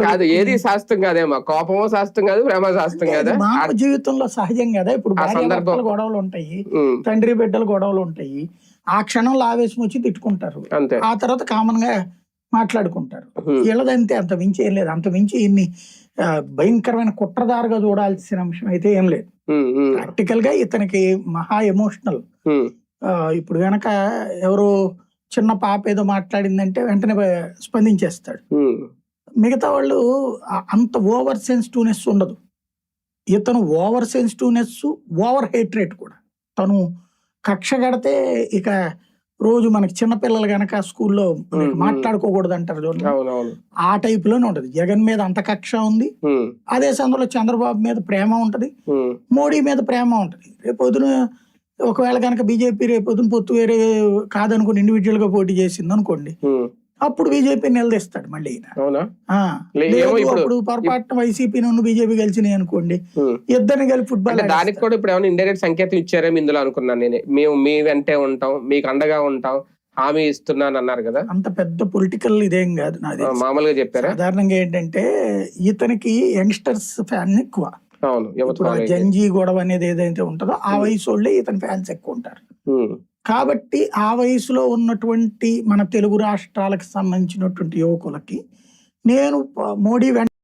కాదు, ఏది శాస్త్రం కాదేమో. కోపమో శాస్త్రం కాదు, ప్రేమ శాస్త్రం కాదా? మానవ జీవితంలో సహజం కదా. ఇప్పుడు భార్యాభర్తల గొడవలు ఉంటాయి, తండ్రి బిడ్డల గొడవలు ఉంటాయి. ఆ క్షణంలో ఆవేశం వచ్చి తిట్టుకుంటారు, ఆ తర్వాత కామన్ గా మాట్లాడుకుంటారు. వీళ్ళదంతే, అంత మించి ఏం లేదు. అంత మించి ఇన్ని భయంకరమైన కుట్రదారుగా చూడాల్సిన అంశం అయితే ఏం లేదు. ప్రాక్టికల్ గా ఇతనికి మహా ఎమోషనల్. ఇప్పుడు గనక ఎవరో చిన్న పాప ఏదో మాట్లాడిందంటే వెంటనే స్పందించేస్తాడు. మిగతా వాళ్ళు అంత ఓవర్ సెన్సిటివ్నెస్ ఉండదు. ఇతను ఓవర్ సెన్సిటివ్నెస్, ఓవర్ హేట్రేట్ కూడా. తను కక్ష కడితే ఇక రోజు మనకి చిన్నపిల్లలు గనక స్కూల్లో మాట్లాడుకోకూడదు అంటారు చూడండి, ఆ టైప్ లోనే ఉంటది. జగన్ మీద అంత కక్ష ఉంది, అదే సమయంలో చంద్రబాబు మీద ప్రేమ ఉంటది, మోడీ మీద ప్రేమ ఉంటది. రేపొద్దున ఒకవేళ కనుక బీజేపీ రేపొద్దున పొత్తు వేరే కాదనుకుని ఇండివిజువల్ గా పోటీ చేసింది అనుకోండి, అప్పుడు బీజేపీ నిలదీస్తాడు మళ్ళీ. అప్పుడు పొరపాటున వైసీపీ నుండి బీజేపీ గెలిచినాయి అనుకోండి, ఇద్దరిని కలిపి ఫుట్బాల్. దానికి కూడా ఇప్పుడు ఏమైనా ఇండైరెక్ట్ సంకేతం ఇచ్చారేమో ఇందులో అనుకున్నాను నేను. మేము మీ వెంటే ఉంటాం, మీకు అండగా ఉంటాం, హామీ ఇస్తున్నాను అన్నారు కదా. అంత పెద్ద పొలిటికల్ ఇదేం కాదు నాది, మామూలుగా చెప్పారా. సాధారణంగా ఏంటంటే ఇతనికి యంగ్స్టర్స్ ఫ్యాన్ ఎక్కువ. ఇప్పుడు జంజీ గొడవ అనేది ఏదైతే ఉంటుందో ఆ వయసు వాళ్ళే ఇతని ఫ్యాన్స్ ఎక్కువ ఉంటారు. కాబట్టి ఆ వయసులో ఉన్నటువంటి మన తెలుగు రాష్ట్రాలకు సంబంధించినటువంటి యువకులకి నేను మోడీ